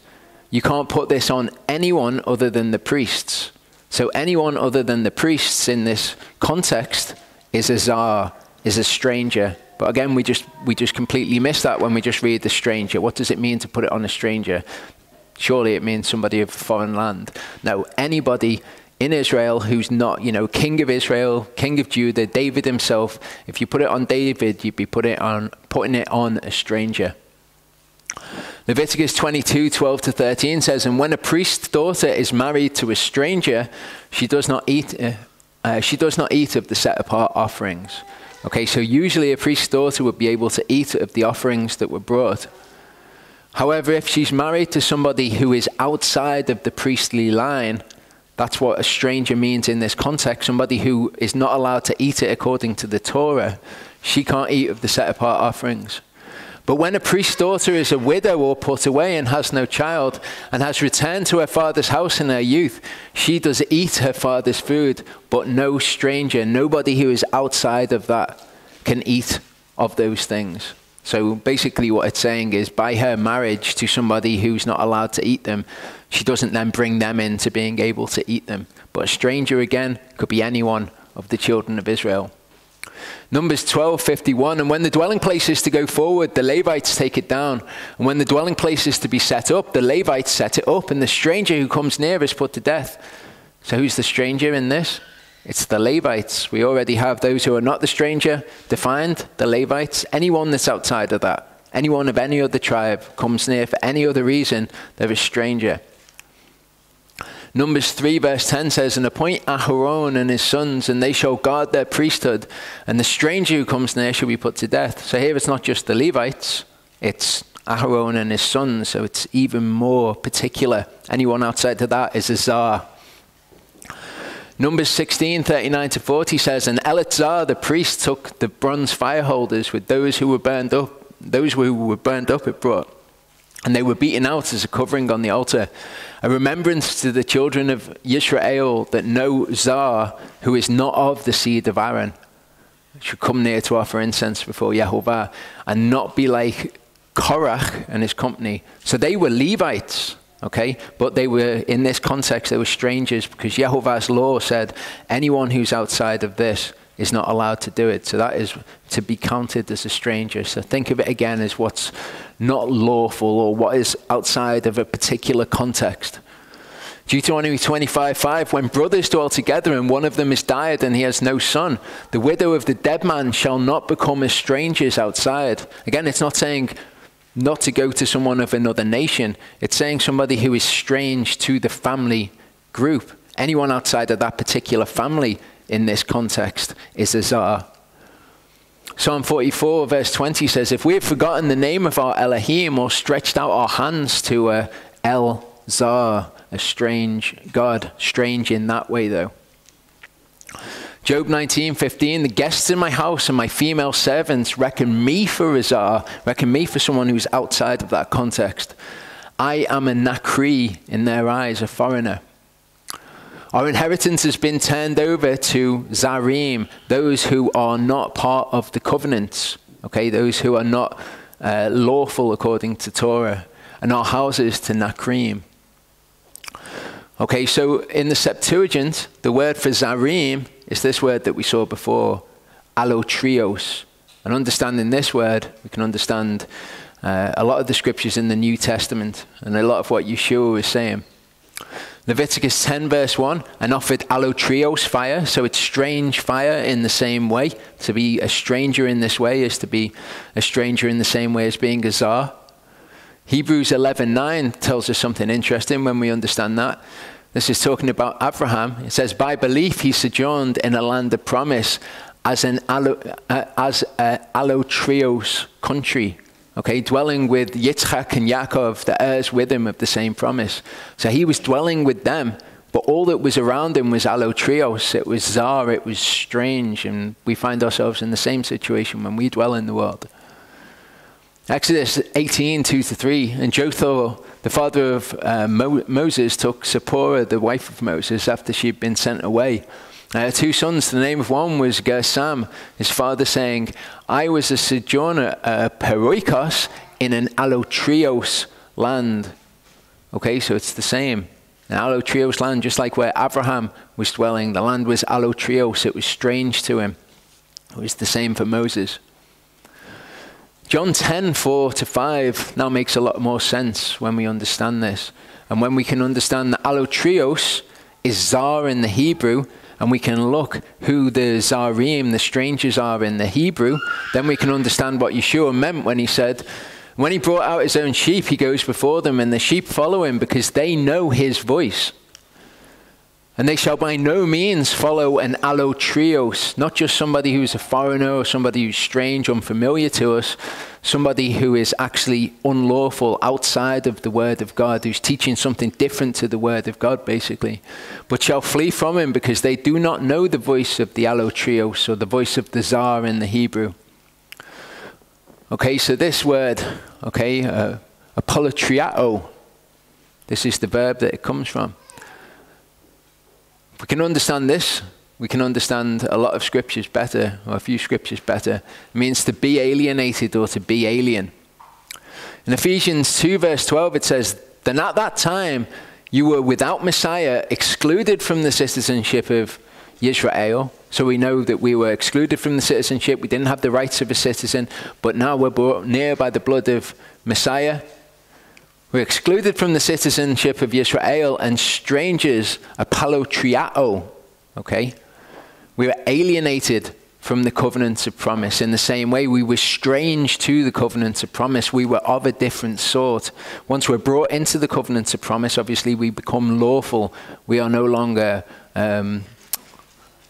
You can't put this on anyone other than the priests. So anyone other than the priests in this context is a zar, is a stranger. But again, we just completely miss that when we just read the stranger. What does it mean to put it on a stranger? Surely it means somebody of a foreign land. No, anybody in Israel who's not, king of Israel, king of Judah, David himself, if you put it on David, you'd be putting it on a stranger. Leviticus 22:12-13 says, and when a priest's daughter is married to a stranger, she does not eat of the set-apart offerings. Okay, so usually a priest's daughter would be able to eat of the offerings that were brought. However, if she's married to somebody who is outside of the priestly line, that's what a stranger means in this context, somebody who is not allowed to eat it according to the Torah. She can't eat of the set-apart offerings. But when a priest's daughter is a widow or put away and has no child, and has returned to her father's house in her youth, she does eat her father's food, but no stranger, nobody who is outside of that can eat of those things. So basically what it's saying is by her marriage to somebody who's not allowed to eat them, she doesn't then bring them into being able to eat them. But a stranger, again, could be anyone of the children of Israel. Numbers 12:51, and when the dwelling place is to go forward, the Levites take it down. And when the dwelling place is to be set up, the Levites set it up, and the stranger who comes near is put to death. So who's the stranger in this? It's the Levites. We already have those who are not the stranger defined, the Levites. Anyone that's outside of that, anyone of any other tribe comes near for any other reason, they're a stranger. Numbers 3 verse 10 says, and appoint Aharon and his sons, and they shall guard their priesthood, and the stranger who comes near shall be put to death. So here it's not just the Levites, it's Aharon and his sons, so it's even more particular. Anyone outside of that is a czar. Numbers 16:39-40 says, and Eleazar the priest took the bronze fire holders with those who were burned up it brought, and they were beaten out as a covering on the altar, a remembrance to the children of Israel that no czar who is not of the seed of Aaron should come near to offer incense before Yehovah, and not be like Korach and his company. So they were Levites, okay, but they were, in this context, they were strangers, because Yehovah's law said anyone who's outside of this is not allowed to do it. So that is to be counted as a stranger. So think of it again as what's not lawful, or what is outside of a particular context. Deuteronomy 25:5, when brothers dwell together and one of them is died and he has no son, the widow of the dead man shall not become as strangers outside. Again, it's not saying not to go to someone of another nation. It's saying somebody who is strange to the family group. Anyone outside of that particular family in this context is a czar. Psalm 44 verse 20 says, if we have forgotten the name of our Elohim, or stretched out our hands to El Zar, a strange God, strange in that way though. Job 19:15, the guests in my house and my female servants reckon me for a czar, reckon me for someone who's outside of that context. I am a Nakri in their eyes, a foreigner. Our inheritance has been turned over to Zarim, those who are not part of the covenants, okay, those who are not lawful according to Torah, and our houses to Nakrim. Okay, so in the Septuagint, the word for Zarim is this word that we saw before, allotrios. And understanding this word, we can understand a lot of the scriptures in the New Testament, and a lot of what Yeshua is saying. Leviticus 10 verse 1, and offered allotrios fire, so it's strange fire in the same way. To be a stranger in this way is to be a stranger in the same way as being a czar. Hebrews 11:9 tells us something interesting when we understand that. This is talking about Abraham. It says, by belief he sojourned in a land of promise as an allotrios country. Okay, dwelling with Yitzchak and Yaakov, the heirs with him of the same promise. So he was dwelling with them, but all that was around him was allotrios. It was czar, it was strange, and we find ourselves in the same situation when we dwell in the world. Exodus 18:2-3, and Jotham, the father of Moses, took Zipporah, the wife of Moses, after she had been sent away. Two sons, the name of one was Gersam, his father saying, I was a sojourner, peroikos, in an allotrios land. Okay, so it's the same. An allotrios land, just like where Abraham was dwelling. The land was allotrios, it was strange to him. It was the same for Moses. John 10:4-5 now makes a lot more sense when we understand this. And when we can understand that allotrios is czar in the Hebrew, and we can look who the Zarim, the strangers, are in the Hebrew, then we can understand what Yeshua meant when he said, when he brought out his own sheep, he goes before them, and the sheep follow him because they know his voice. And they shall by no means follow an allotrios, not just somebody who's a foreigner or somebody who's strange, unfamiliar to us, somebody who is actually unlawful outside of the word of God, who's teaching something different to the word of God, basically, but shall flee from him because they do not know the voice of the allotrios, or the voice of the czar in the Hebrew. Okay, so this word, okay, apolotriao, this is the verb that it comes from. If we can understand this, we can understand a lot of scriptures better, or a few scriptures better. It means to be alienated or to be alien. In Ephesians 2 verse 12 it says, then at that time you were without Messiah, excluded from the citizenship of Israel, So we know that we were excluded from the citizenship. We didn't have the rights of a citizen, but now we're brought near by the blood of Messiah. We're excluded from the citizenship of Israel and strangers, apalotriao, okay? We were alienated from the covenants of promise. In the same way, we were strange to the covenants of promise. We were of a different sort. Once we're brought into the covenants of promise, obviously we become lawful. We are no longer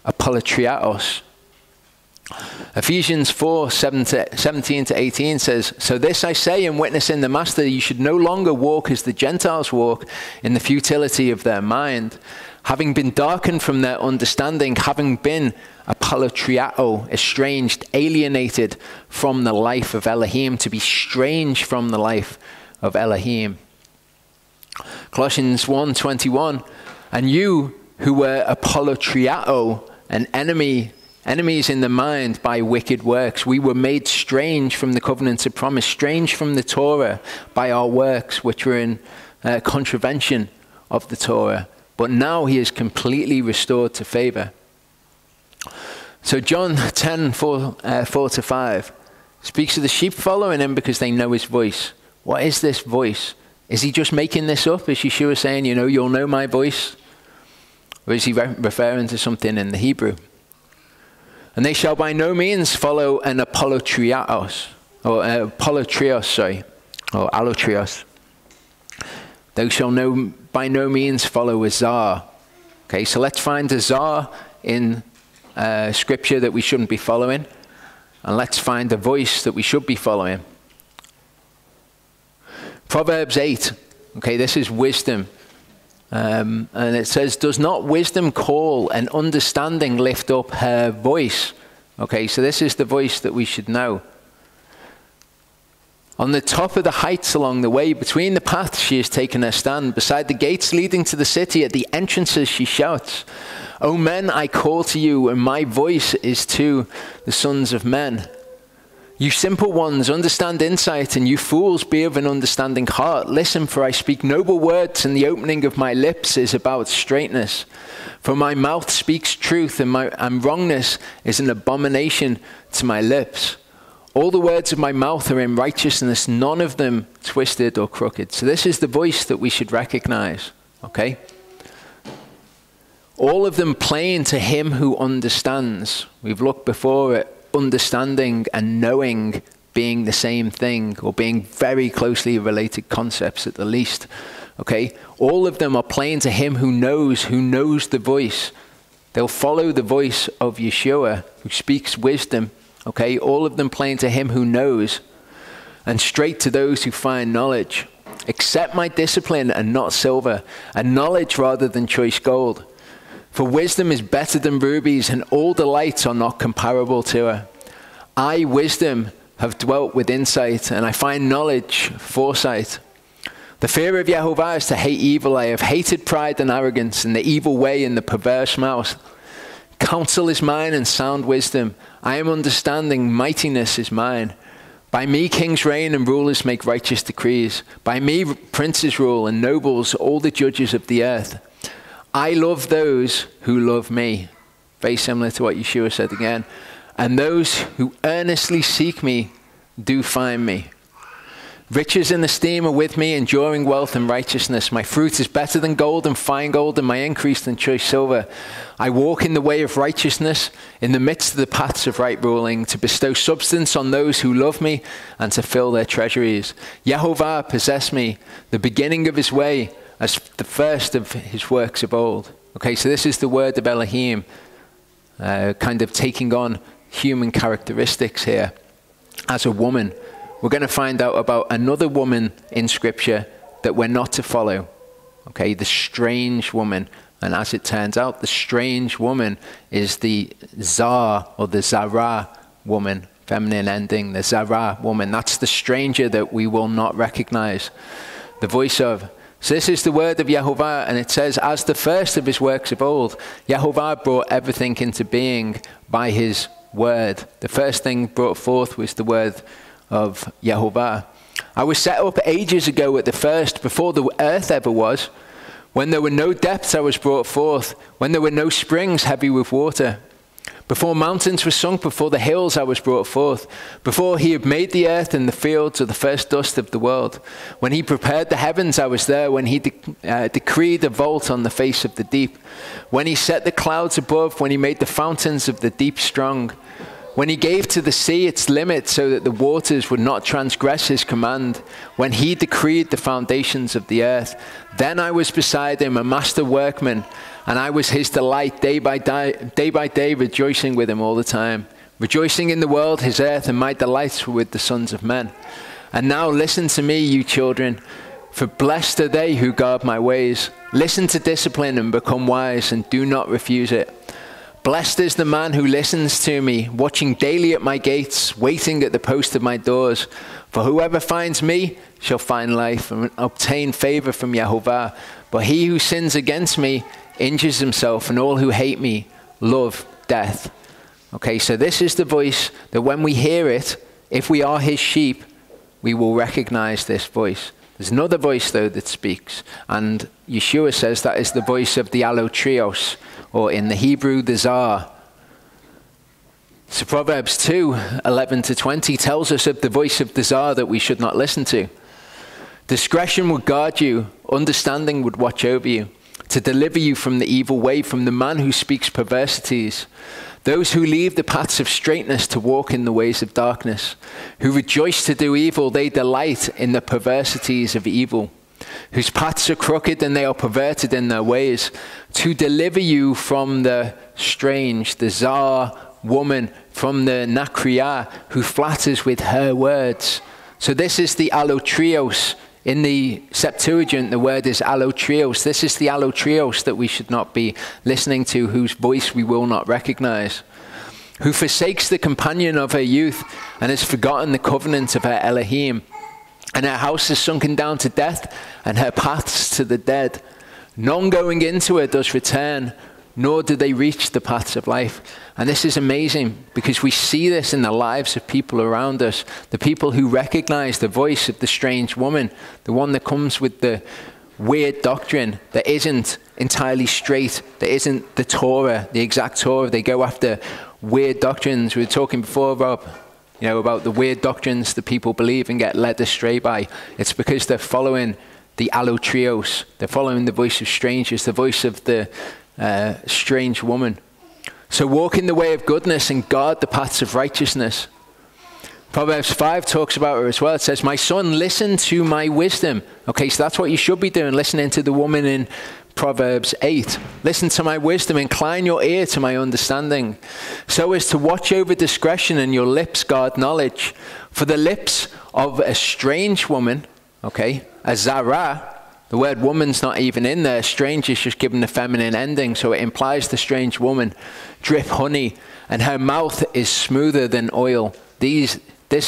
apolotriaos. Ephesians 4:17-18 says, "So this I say and witness in the Master, you should no longer walk as the Gentiles walk in the futility of their mind, having been darkened from their understanding, having been apolotriao, estranged, alienated from the life of Elohim," to be strange from the life of Elohim. Colossians 1:21, "And you who were apolotriao, an enemies in the mind by wicked works, we were made strange from the covenants of promise, strange from the Torah by our works, which were in contravention of the Torah. But now he is completely restored to favor." So John 10:4-5 speaks of the sheep following him because they know his voice. What is this voice? Is he just making this up? Is Yeshua saying, you'll know my voice? Or is he referring to something in the Hebrew? "And they shall by no means follow an apolotrios, or allotrios. They shall by no means follow a czar." Okay, so let's find a czar in Scripture that we shouldn't be following, and let's find a voice that we should be following. Proverbs 8. Okay, this is wisdom. And it says, "Does not wisdom call and understanding lift up her voice?" Okay, so this is the voice that we should know. "On the top of the heights along the way, between the paths she has taken her stand. Beside the gates leading to the city, at the entrances she shouts. O men, I call to you, and my voice is to the sons of men. You simple ones, understand insight, and you fools, be of an understanding heart. Listen, for I speak noble words, and the opening of my lips is about straightness. For my mouth speaks truth, and wrongness is an abomination to my lips. All the words of my mouth are in righteousness, none of them twisted or crooked." So this is the voice that we should recognize, okay? All of them plain to him who understands. We've looked before at understanding and knowing being the same thing, or being very closely related concepts at the least. Okay, all of them are plain to him who knows the voice. They'll follow the voice of Yeshua, who speaks wisdom. Okay, all of them plain to him who knows, and straight to those who find knowledge. Accept my discipline and not silver, and knowledge rather than choice gold. For wisdom is better than rubies, and all delights are not comparable to her. I, wisdom, have dwelt with insight, and I find knowledge, foresight. The fear of Yehovah is to hate evil. I have hated pride and arrogance, and the evil way and the perverse mouth. Counsel is mine and sound wisdom. I am understanding, mightiness is mine. By me kings reign and rulers make righteous decrees. By me princes rule and nobles, all the judges of the earth. I love those who love me. Very similar to what Yeshua said again. And those who earnestly seek me do find me. Riches and esteem are with me, enduring wealth and righteousness. My fruit is better than gold and fine gold, and my increase than choice silver. I walk in the way of righteousness, in the midst of the paths of right ruling, to bestow substance on those who love me, and to fill their treasuries. Yehovah possess me, the beginning of his way, as the first of his works of old. Okay, so this is the word of Elohim, kind of taking on human characteristics here. As a woman, we're going to find out about another woman in Scripture that we're not to follow. Okay, the strange woman. And as it turns out, the strange woman is the Zar, or the Zara woman, feminine ending, the Zara woman. That's the stranger that we will not recognize the voice of. So this is the word of Yehovah, and it says, as the first of his works of old, Yehovah brought everything into being by his word. The first thing brought forth was the word of Yehovah. I was set up ages ago at the first, before the earth ever was. When there were no depths, I was brought forth. When there were no springs heavy with water. Before mountains were sunk, before the hills I was brought forth, before he had made the earth and the fields of the first dust of the world. When he prepared the heavens, I was there. When he decreed a vault on the face of the deep. When he set the clouds above, when he made the fountains of the deep strong. When he gave to the sea its limit so that the waters would not transgress his command. When he decreed the foundations of the earth. Then I was beside him, a master workman, and I was his delight day by day, rejoicing with him all the time. Rejoicing in the world, his earth, and my delights were with the sons of men. And now listen to me, you children, for blessed are they who guard my ways. Listen to discipline and become wise, and do not refuse it. Blessed is the man who listens to me, watching daily at my gates, waiting at the post of my doors. For whoever finds me shall find life and obtain favor from Yehovah. But he who sins against me injures himself, and all who hate me love death. Okay, so this is the voice that when we hear it, if we are his sheep, we will recognize this voice. There's another voice, though, that speaks. And Yeshua says that is the voice of the allotrios, or in the Hebrew, the Zar. So Proverbs 2:11-20 tells us of the voice of the Zar that we should not listen to. Discretion would guard you, understanding would watch over you, to deliver you from the evil way, from the man who speaks perversities. Those who leave the paths of straightness to walk in the ways of darkness, who rejoice to do evil, they delight in the perversities of evil, whose paths are crooked and they are perverted in their ways, to deliver you from the strange, the Zar woman, from the Nakriah, who flatters with her words. So this is the allotrios. In the Septuagint, the word is allotrios. This is the allotrios that we should not be listening to, whose voice we will not recognize. Who forsakes the companion of her youth and has forgotten the covenant of her Elohim. And her house is sunken down to death, and her paths to the dead. None going into her does return, nor do they reach the paths of life. And this is amazing, because we see this in the lives of people around us. The people who recognize the voice of the strange woman, the one that comes with the weird doctrine that isn't entirely straight, that isn't the Torah, the exact Torah. They go after weird doctrines. We were talking before, Rob, about the weird doctrines that people believe and get led astray by. It's because they're following the allotrios. They're following the voice of strangers, the voice of the strange woman. So walk in the way of goodness and guard the paths of righteousness. Proverbs 5 talks about her as well. It says, my son, listen to my wisdom. Okay, so that's what you should be doing, listening to the woman in Proverbs 8. Listen to my wisdom, incline your ear to my understanding, so as to watch over discretion, and your lips guard knowledge. For the lips of a strange woman, okay, a Zara, the word woman's not even in there. Strange is just given the feminine ending, so it implies the strange woman. Drip honey, and her mouth is smoother than oil. This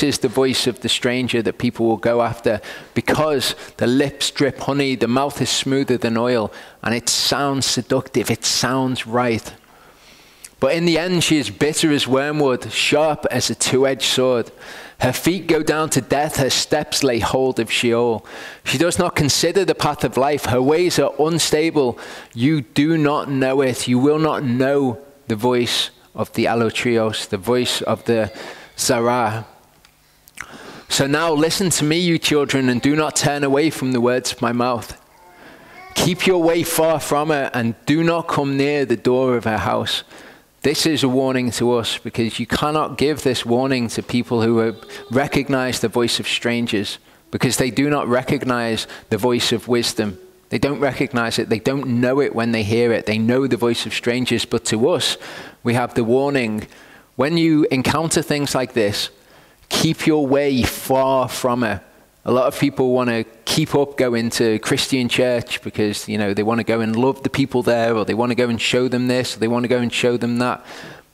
is the voice of the stranger that people will go after, because the lips drip honey, the mouth is smoother than oil, and it sounds seductive, it sounds right. But in the end, she is bitter as wormwood, sharp as a two-edged sword. Her feet go down to death, her steps lay hold of Sheol. She does not consider the path of life, her ways are unstable. You do not know it, you will not know the voice of the allotrios, the voice of the Zara. So now listen to me, you children, and do not turn away from the words of my mouth. Keep your way far from her, and do not come near the door of her house. This is a warning to us, because you cannot give this warning to people who recognize the voice of strangers, because they do not recognize the voice of wisdom. They don't recognize it. They don't know it when they hear it. They know the voice of strangers. But to us, we have the warning. When you encounter things like this, keep your way far from her. A lot of people want to keep up going to Christian church because, they want to go and love the people there, or they want to go and show them this, or they want to go and show them that.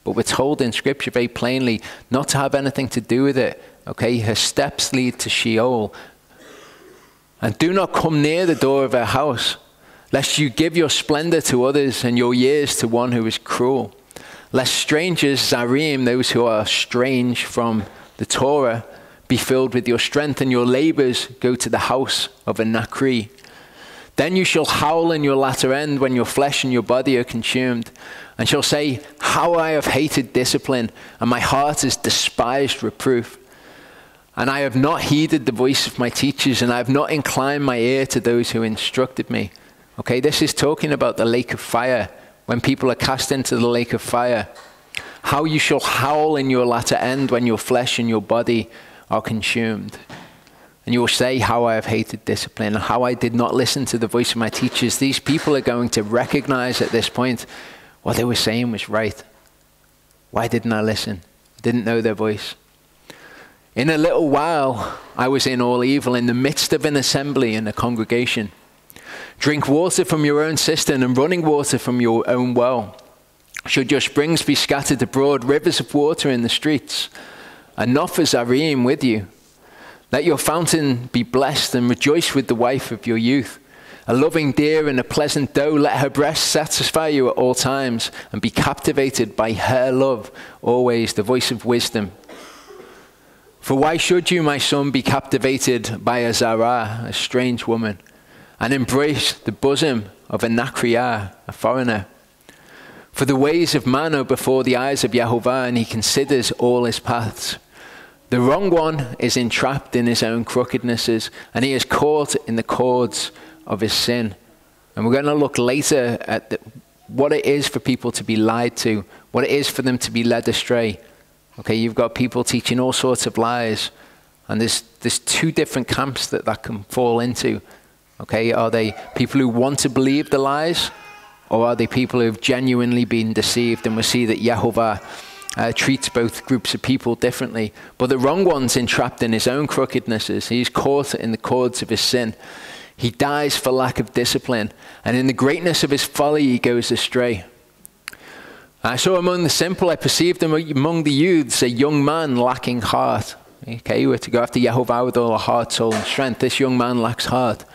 But we're told in Scripture very plainly not to have anything to do with it. Okay, her steps lead to Sheol. And do not come near the door of her house, lest you give your splendor to others and your years to one who is cruel. Lest strangers, Zarim, those who are strange from the Torah, be filled with your strength, and your labors go to the house of a Nakri. Then you shall howl in your latter end when your flesh and your body are consumed, and shall say, how I have hated discipline, and my heart has despised reproof. And I have not heeded the voice of my teachers, and I have not inclined my ear to those who instructed me. Okay, this is talking about the lake of fire, when people are cast into the lake of fire. How you shall howl in your latter end when your flesh and your body are consumed. And you will say, how I have hated discipline, and how I did not listen to the voice of my teachers. These people are going to recognize at this point what they were saying was right. Why didn't I listen? I didn't know their voice. In a little while, I was in all evil, in the midst of an assembly and a congregation. Drink water from your own cistern and running water from your own well. Should your springs be scattered abroad, rivers of water in the streets, enough for Zarim with you. Let your fountain be blessed, and rejoice with the wife of your youth. A loving deer and a pleasant doe, let her breast satisfy you at all times, and be captivated by her love, always the voice of wisdom. For why should you, my son, be captivated by a Zarah, a strange woman, and embrace the bosom of a Nakriyah, a foreigner? For the ways of man are before the eyes of Yehovah, and he considers all his paths. The wrong one is entrapped in his own crookednesses, and he is caught in the cords of his sin. And we're going to look later at what it is for people to be lied to, what it is for them to be led astray. Okay, you've got people teaching all sorts of lies, and there's two different camps that can fall into. Okay, are they people who want to believe the lies, or are they people who have genuinely been deceived? And we see that Yehovah treats both groups of people differently. But the wrong one's entrapped in his own crookednesses. He's caught in the cords of his sin. He dies for lack of discipline, and in the greatness of his folly he goes astray. I saw among the simple, I perceived among the youths a young man lacking heart. Okay, we're to go after Yehovah with all our heart, soul, and strength. This young man lacks heart.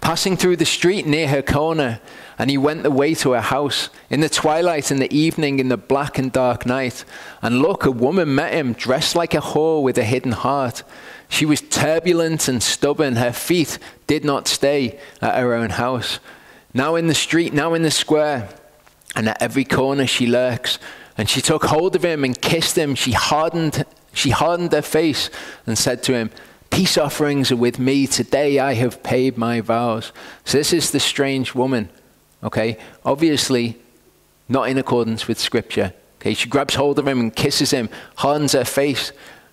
Passing through the street near her corner, and he went the way to her house, in the twilight, in the evening, in the black and dark night. And look, a woman met him, dressed like a whore with a hidden heart. She was turbulent and stubborn. Her feet did not stay at her own house. Now in the street, now in the square, and at every corner she lurks. And she took hold of him and kissed him. She hardened her face and said to him, peace offerings are with me. Today I have paid my vows. So this is the strange woman. Okay, obviously not in accordance with Scripture. Okay, she grabs hold of him and kisses him, hardens her face,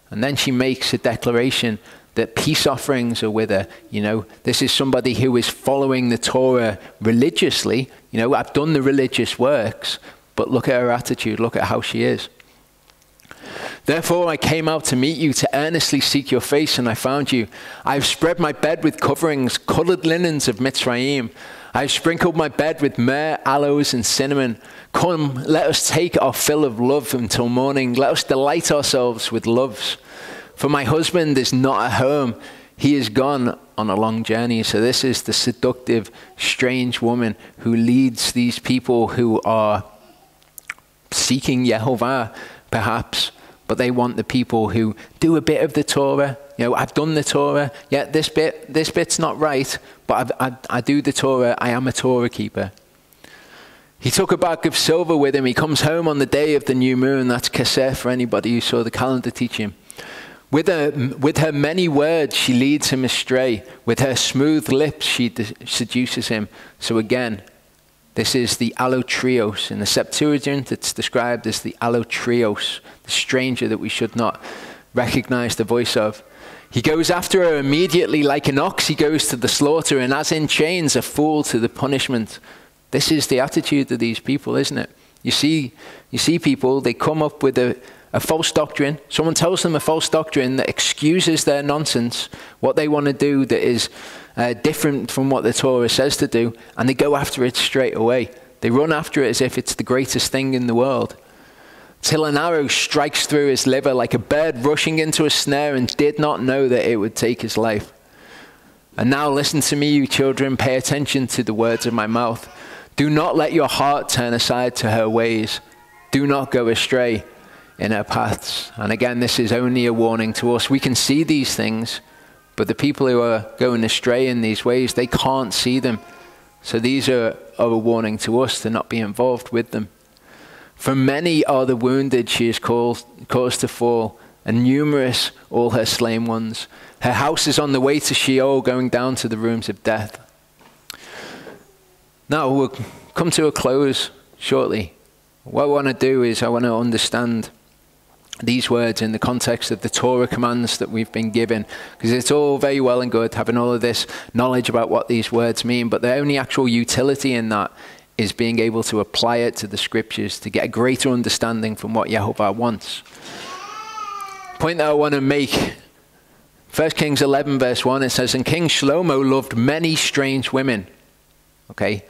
and then she makes a declaration that peace offerings are with her. You know, this is somebody who is following the Torah religiously. You know, I've done the religious works, but look at her attitude, look at how she is. Therefore I came out to meet you, to earnestly seek your face, and I found you. I have spread my bed with coverings, colored linens of Mitzrayim. I have sprinkled my bed with myrrh, aloes, and cinnamon. Come, let us take our fill of love until morning. Let us delight ourselves with loves. For my husband is not at home. He is gone on a long journey. So this is the seductive, strange woman who leads these people who are seeking Yehovah, perhaps, but they want the people who do a bit of the Torah. You know, I've done the Torah. Yeah, this bit's not right, but I do the Torah. I am a Torah keeper. He took a bag of silver with him. He comes home on the day of the new moon. That's Kesef for anybody who saw the calendar teaching. With her many words, she leads him astray. With her smooth lips, she seduces him. So again, this is the allotrios. In the Septuagint, it's described as the allotrios, the stranger that we should not recognize the voice of. He goes after her immediately like an ox. He goes to the slaughter, and as in chains, a fool to the punishment. This is the attitude of these people, isn't it? You see people, they come up with a false doctrine. Someone tells them a false doctrine that excuses their nonsense, what they want to do that is different from what the Torah says to do, and they go after it straight away. They run after it as if it's the greatest thing in the world. Till an arrow strikes through his liver like a bird rushing into a snare, and did not know that it would take his life. And now listen to me, you children, pay attention to the words of my mouth. Do not let your heart turn aside to her ways. Do not go astray in her paths. And again, this is only a warning to us. We can see these things, but the people who are going astray in these ways, they can't see them. So these are a warning to us to not be involved with them. For many are the wounded she has caused to fall, and numerous all her slain ones. Her house is on the way to Sheol, going down to the rooms of death. Now we'll come to a close shortly. What I want to do is I want to understand these words in the context of the Torah commands that we've been given, because it's all very well and good having all of this knowledge about what these words mean, but the only actual utility in that is being able to apply it to the scriptures to get a greater understanding from what Yehovah wants. Point that I want to make, 1 Kings 11 verse 1, it says, and King Shlomo loved many strange women. Okay,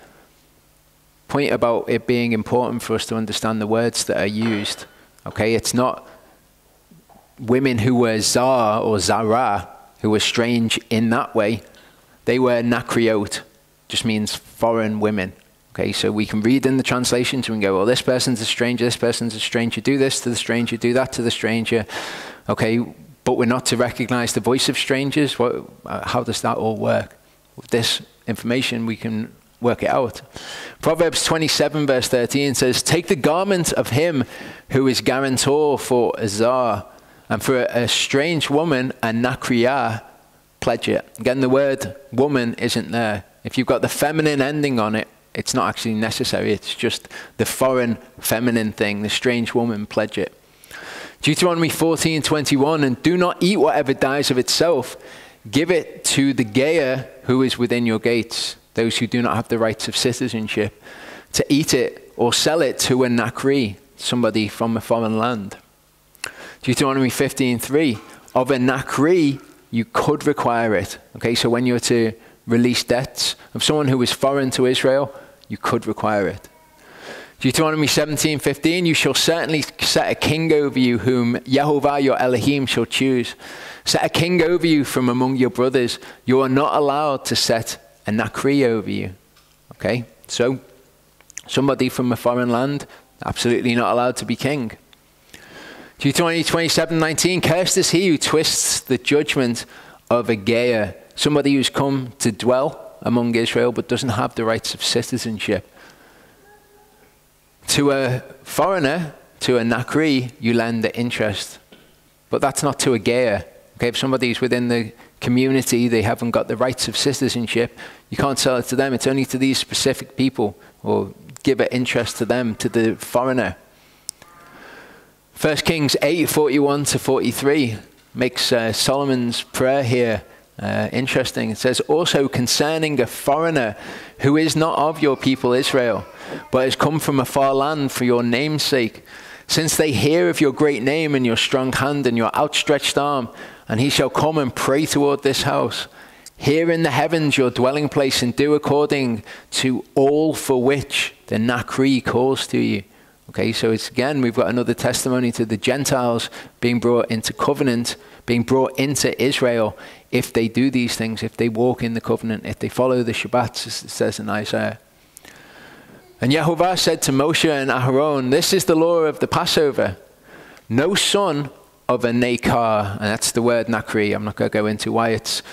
point about it being important for us to understand the words that are used. Okay, it's not women who were zar or zara, who were strange in that way. They were nakriot, just means foreign women. Okay, so we can read in the translations, we can go, well, this person's a stranger, this person's a stranger, do this to the stranger, do that to the stranger. Okay, but we're not to recognize the voice of strangers. How does that all work? With this information, we can work it out. Proverbs 27 verse 13 says, take the garment of him who is guarantor for a zar, and for a strange woman, a nakriah, pledge it. Again, the word woman isn't there. If you've got the feminine ending on it, it's not actually necessary. It's just the foreign feminine thing, the strange woman, pledge it. Deuteronomy 14:21, and do not eat whatever dies of itself. Give it to the geyer who is within your gates, those who do not have the rights of citizenship, to eat it or sell it to a nakri, somebody from a foreign land. Deuteronomy 15:3, of a nakri you could require it. Okay, so when you're to release debts of someone who is foreign to Israel, you could require it. Deuteronomy 17:15, you shall certainly set a king over you whom Yehovah your Elohim shall choose. Set a king over you from among your brothers. You are not allowed to set a nakri over you. Okay, so somebody from a foreign land, absolutely not allowed to be king. Deuteronomy 27:19, cursed is he who twists the judgment of a geyer, somebody who's come to dwell among Israel but doesn't have the rights of citizenship. To a foreigner, to a nakri, you lend the interest, but that's not to a geyer. Okay, if somebody's within the community, they haven't got the rights of citizenship, you can't sell it to them. It's only to these specific people, or give an interest to them, to the foreigner. 1 Kings 8:41-43 makes Solomon's prayer here interesting. It says, also concerning a foreigner who is not of your people Israel, but has come from a far land for your name's sake, since they hear of your great name and your strong hand and your outstretched arm, and he shall come and pray toward this house. Hear in the heavens your dwelling place, and do according to all for which the nakri calls to you. Okay, so it's again, we've got another testimony to the Gentiles being brought into covenant, being brought into Israel if they do these things, if they walk in the covenant, if they follow the Shabbats, as it says in Isaiah. And Yehovah said to Moshe and Aharon, this is the law of the Passover. No son of a nakar, and that's the word nakri. I'm not going to go into why it's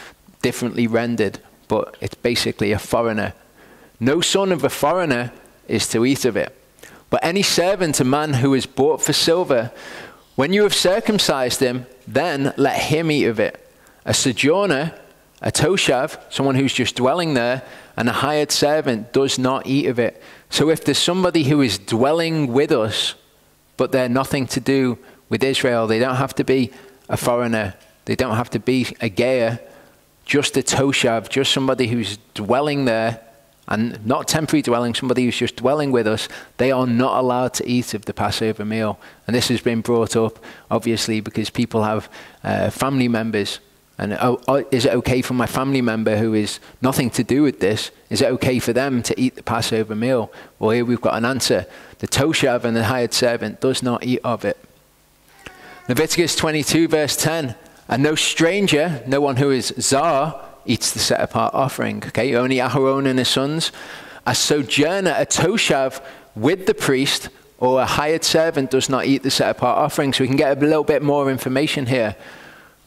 differently rendered, but it's basically a foreigner. No son of a foreigner is to eat of it. But any servant, a man who is bought for silver, when you have circumcised him, then let him eat of it. A sojourner, a toshav, someone who's just dwelling there, and a hired servant does not eat of it. So if there's somebody who is dwelling with us, but they're nothing to do with Israel, they don't have to be a foreigner, they don't have to be a geyer, just a toshav, just somebody who's dwelling there, and not temporary dwelling, somebody who's just dwelling with us, they are not allowed to eat of the Passover meal. And this has been brought up, obviously, because people have family members. And is it okay for my family member who is nothing to do with this, is it okay for them to eat the Passover meal? Well, here we've got an answer. The toshav and the hired servant does not eat of it. Leviticus 22 verse 10, and no stranger, no one who is zar, eats the set-apart offering. Okay, only Aharon and his sons. A sojourner, a toshav with the priest, or a hired servant does not eat the set-apart offering. So we can get a little bit more information here.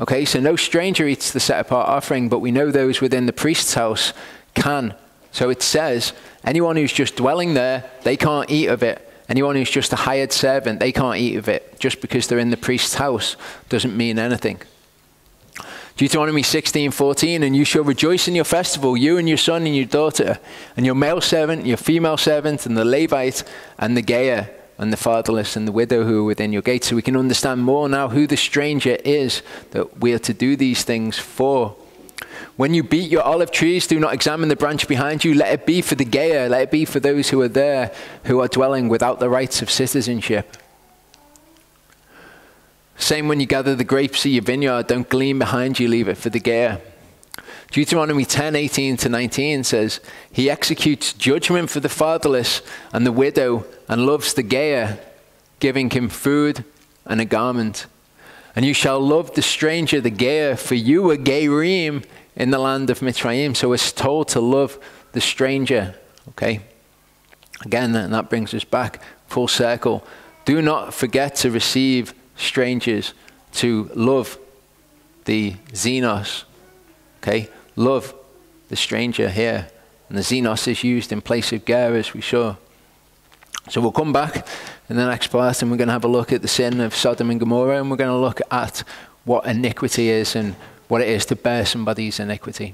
Okay, so no stranger eats the set-apart offering, but we know those within the priest's house can. So it says, anyone who's just dwelling there, they can't eat of it. Anyone who's just a hired servant, they can't eat of it. Just because they're in the priest's house doesn't mean anything. Deuteronomy 16:14, and you shall rejoice in your festival, you and your son and your daughter, and your male servant, your female servant, and the Levite, and the Geyer, and the fatherless, and the widow who are within your gates. So we can understand more now who the stranger is that we are to do these things for. When you beat your olive trees, do not examine the branch behind you. Let it be for the Geyer, let it be for those who are there, who are dwelling without the rights of citizenship. Same when you gather the grapes of your vineyard, don't glean behind you, leave it for the Geyer. Deuteronomy 10:18-19 says, he executes judgment for the fatherless and the widow and loves the Geyer, giving him food and a garment. And you shall love the stranger, the Geyer, for you were Gerim in the land of Mitzrayim. So it's told to love the stranger, okay? Again, and that brings us back full circle. Do not forget to receive strangers, to love the xenos, okay? Love the stranger here. And the xenos is used in place of ger, as we saw. So we'll come back in the next part and we're going to have a look at the sin of Sodom and Gomorrah, and we're going to look at what iniquity is and what it is to bear somebody's iniquity.